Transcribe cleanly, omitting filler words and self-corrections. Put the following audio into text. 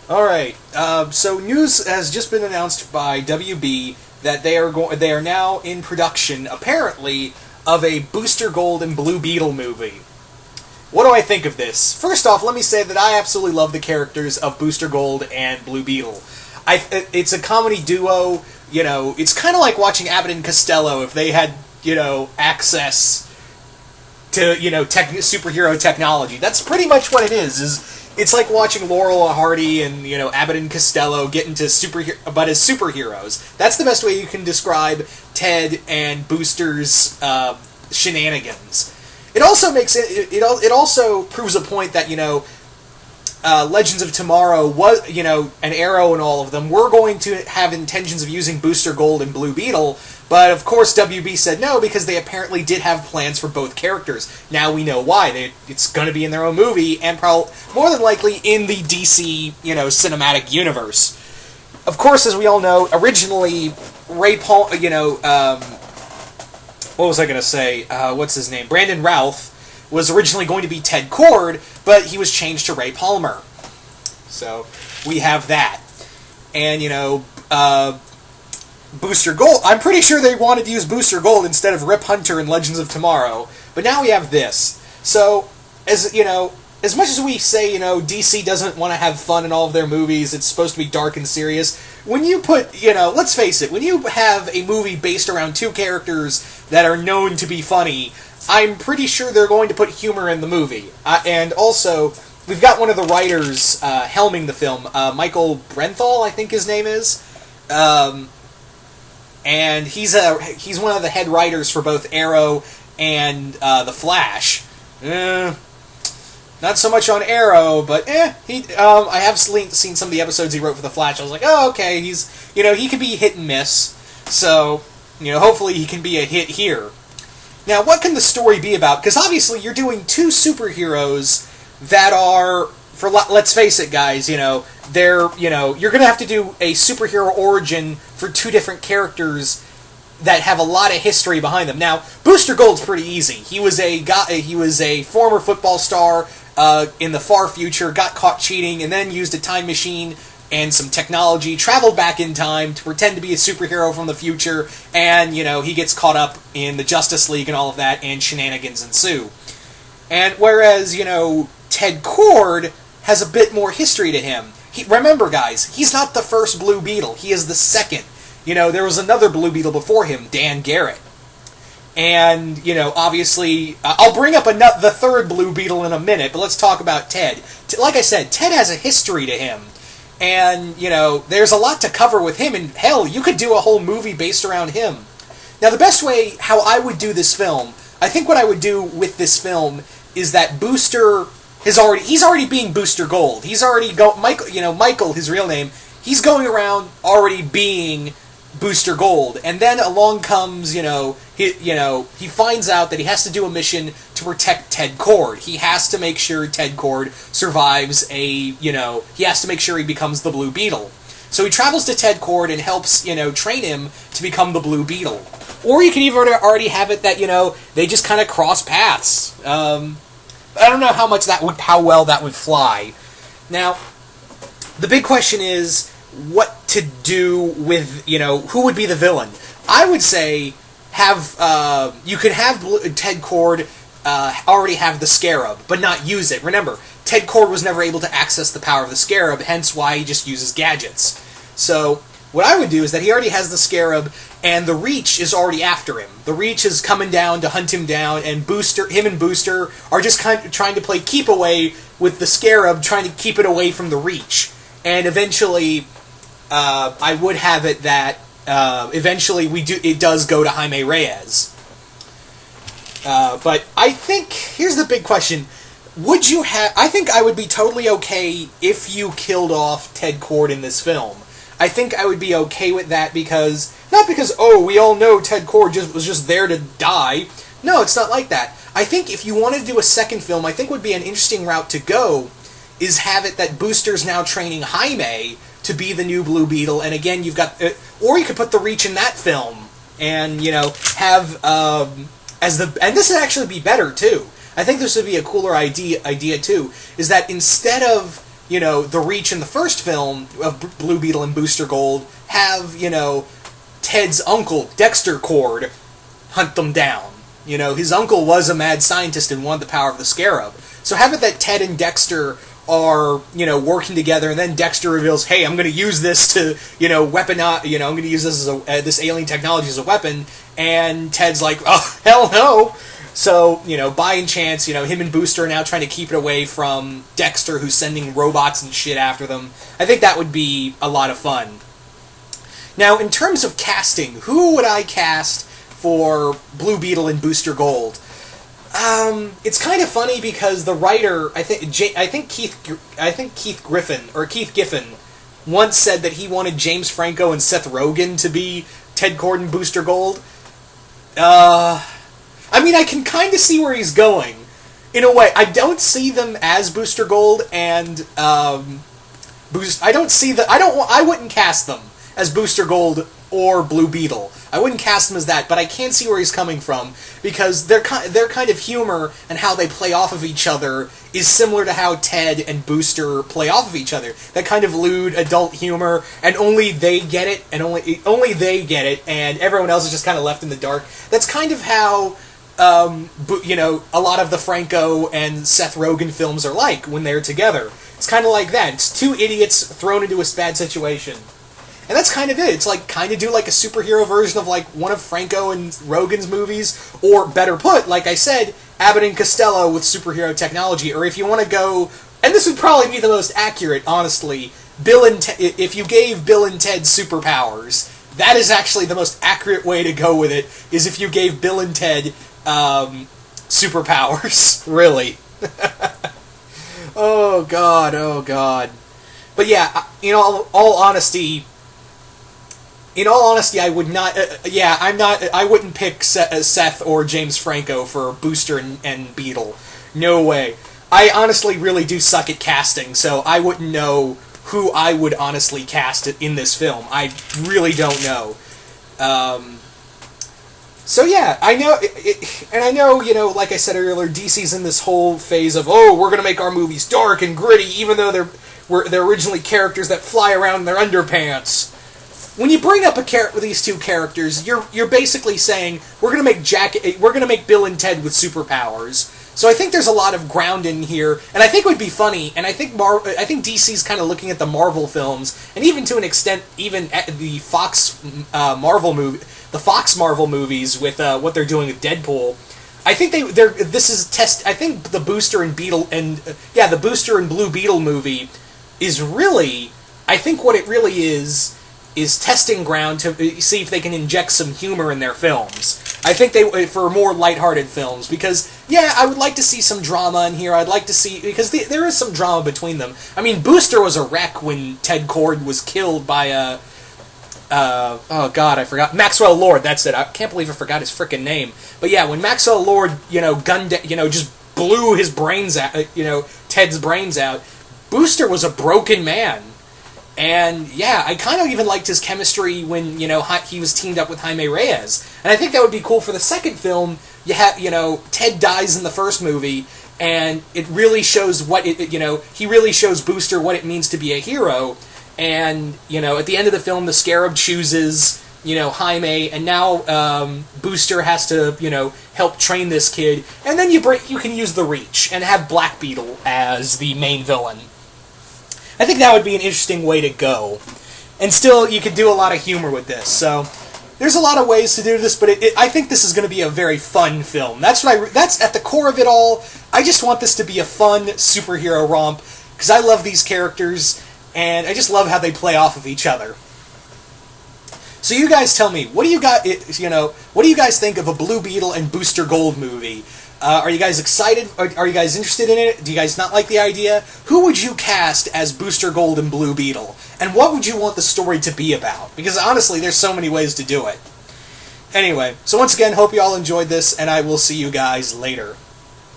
Alright, so news has just been announced by WB that they are now in production, apparently, of a Booster Gold and Blue Beetle movie. What do I think of this? First off, let me say that I absolutely love the characters of Booster Gold and Blue Beetle. It's a comedy duo, it's kind of like watching Abbott and Costello if they had, access to, superhero technology. That's pretty much what it is it's like watching Laurel and Hardy and, Abbott and Costello get into as superheroes. That's the best way you can describe Ted and Booster's shenanigans. It also it also proves a point that, Legends of Tomorrow was, and Arrow and all of them were going to have intentions of using Booster Gold and Blue Beetle, but of course WB said no because they apparently did have plans for both characters. Now we know why. It's going to be in their own movie and more than likely in the DC, cinematic universe. Of course, as we all know, originally Ray Paul, what was I going to say? What's his name? Brandon Routh was originally going to be Ted Kord, but he was changed to Ray Palmer. So we have that. And, Booster Gold. I'm pretty sure they wanted to use Booster Gold instead of Rip Hunter in Legends of Tomorrow. But now we have this. So, as much as we say, DC doesn't want to have fun in all of their movies, it's supposed to be dark and serious, when you put, let's face it, when you have a movie based around two characters that are known to be funny, I'm pretty sure they're going to put humor in the movie. And also, we've got one of the writers helming the film, Michael Brenthal, I think his name is. And he's one of the head writers for both Arrow and The Flash. Not so much on Arrow, but I have seen some of the episodes he wrote for The Flash. I was like, oh, okay, he could be hit and miss. So, hopefully he can be a hit here. Now, what can the story be about? Because obviously you're doing two superheroes that are, let's face it, guys, you're going to have to do a superhero origin for two different characters that have a lot of history behind them. Now, Booster Gold's pretty easy. He was a former football star in the far future, got caught cheating, and then used a time machine and some technology, traveled back in time to pretend to be a superhero from the future, and, he gets caught up in the Justice League and all of that, and shenanigans ensue. And whereas, Ted Kord has a bit more history to him. Remember, guys, he's not the first Blue Beetle. He is the second. There was another Blue Beetle before him, Dan Garrett. And, obviously, I'll bring up the third Blue Beetle in a minute, but let's talk about Ted. Like I said, Ted has a history to him. And, there's a lot to cover with him, and hell, you could do a whole movie based around him. Now, the best way how I would do this film, I think what I would do with this film is that Booster he's already being Booster Gold. He's already Michael, his real name, he's going around already being Booster Gold, and then along comes, he finds out that he has to do a mission to protect Ted Kord. He has to make sure Ted Kord survives he has to make sure he becomes the Blue Beetle. So he travels to Ted Kord and helps, train him to become the Blue Beetle. Or you can even already have it that, they just kind of cross paths. I don't know how well that would fly. Now, the big question is what to do with, who would be the villain. I would say you could have Ted Kord already have the Scarab, but not use it. Remember, Ted Kord was never able to access the power of the Scarab, hence why he just uses gadgets. So, what I would do is that he already has the Scarab, and the Reach is already after him. The Reach is coming down to hunt him down, and him and Booster are just kind of trying to play keep away with the Scarab, trying to keep it away from the Reach. And eventually, I would have it that eventually it does go to Jaime Reyes. But I think here's the big question: I think I would be totally okay if you killed off Ted Kord in this film. I think I would be okay with that because, not because, we all know Ted Kord was just there to die. No, it's not like that. I think if you wanted to do a second film, I think would be an interesting route to go is have it that Booster's now training Jaime to be the new Blue Beetle, and again, you've got, or you could put the Reach in that film, and, have, and this would actually be better, too. I think this would be a cooler idea too, is that instead of the Reach in the first film of Blue Beetle and Booster Gold have, Ted's uncle, Dexter Cord, hunt them down. His uncle was a mad scientist and wanted the power of the Scarab. So have it that Ted and Dexter are, working together, and then Dexter reveals, hey, I'm going to use this to, weaponize, I'm going to use this as this alien technology as a weapon, and Ted's like, oh, hell no! So, by chance, him and Booster are now trying to keep it away from Dexter, who's sending robots and shit after them. I think that would be a lot of fun. Now, in terms of casting, who would I cast for Blue Beetle and Booster Gold? It's kind of funny because the writer, I think Keith Giffen once said that he wanted James Franco and Seth Rogen to be Ted Cord and Booster Gold. I can kind of see where he's going. In a way, I don't see them as Booster Gold and I wouldn't cast them as Booster Gold or Blue Beetle. I wouldn't cast them as that, but I can see where he's coming from, because their kind of humor and how they play off of each other is similar to how Ted and Booster play off of each other. That kind of lewd adult humor, and only they get it, and only they get it, and everyone else is just kind of left in the dark. That's kind of how a lot of the Franco and Seth Rogen films are like when they're together. It's kind of like that. It's two idiots thrown into a bad situation. And that's kind of it. It's like, kind of do like a superhero version of like one of Franco and Rogen's movies, or better put, like I said, Abbott and Costello with superhero technology. Or if you want to go, and this would probably be the most accurate, honestly, if you gave Bill and Ted superpowers, that is actually the most accurate way to go with it, is if you gave Bill and Ted superpowers. Really. Oh god. But yeah, in all honesty, I would not. I wouldn't pick Seth or James Franco for Booster and Beetle. No way. I honestly really do suck at casting, so I wouldn't know who I would honestly cast in this film. I really don't know. So yeah, I know, and I know, like I said earlier, DC's in this whole phase of, we're going to make our movies dark and gritty, even though they're originally characters that fly around in their underpants. When you bring up these two characters, you're basically saying we're gonna make Bill and Ted with superpowers. So I think there's a lot of ground in here, and I think it would be funny. And I think DC's kind of looking at the Marvel films, and even to an extent, even at the Fox Marvel movies with what they're doing with Deadpool. I think I think the Booster and Beetle the Booster and Blue Beetle movie is really, I think what it really is testing ground to see if they can inject some humor in their films. I think for more lighthearted films, because I would like to see some drama in here. I'd like to see, because there is some drama between them. I mean, Booster was a wreck when Ted Cord was killed by oh god, I forgot, Maxwell Lord. That's it. I can't believe I forgot his frickin' name. But yeah, when Maxwell Lord, just blew his brains out, Ted's brains out, Booster was a broken man. And yeah, I kind of even liked his chemistry when, he was teamed up with Jaime Reyes. And I think that would be cool for the second film. Ted dies in the first movie, and it really shows he really shows Booster what it means to be a hero. And, at the end of the film, the Scarab chooses, Jaime, and now Booster has to, help train this kid. And then you can use the Reach and have Black Beetle as the main villain. I think that would be an interesting way to go. And still, you could do a lot of humor with this. So, there's a lot of ways to do this, but I think this is going to be a very fun film. That's at the core of it all. I just want this to be a fun superhero romp, because I love these characters, and I just love how they play off of each other. So you guys tell me, what do you guys think of a Blue Beetle and Booster Gold movie? Are you guys excited? Are you guys interested in it? Do you guys not like the idea? Who would you cast as Booster Gold and Blue Beetle? And what would you want the story to be about? Because honestly, there's so many ways to do it. Anyway, so once again, hope you all enjoyed this, and I will see you guys later.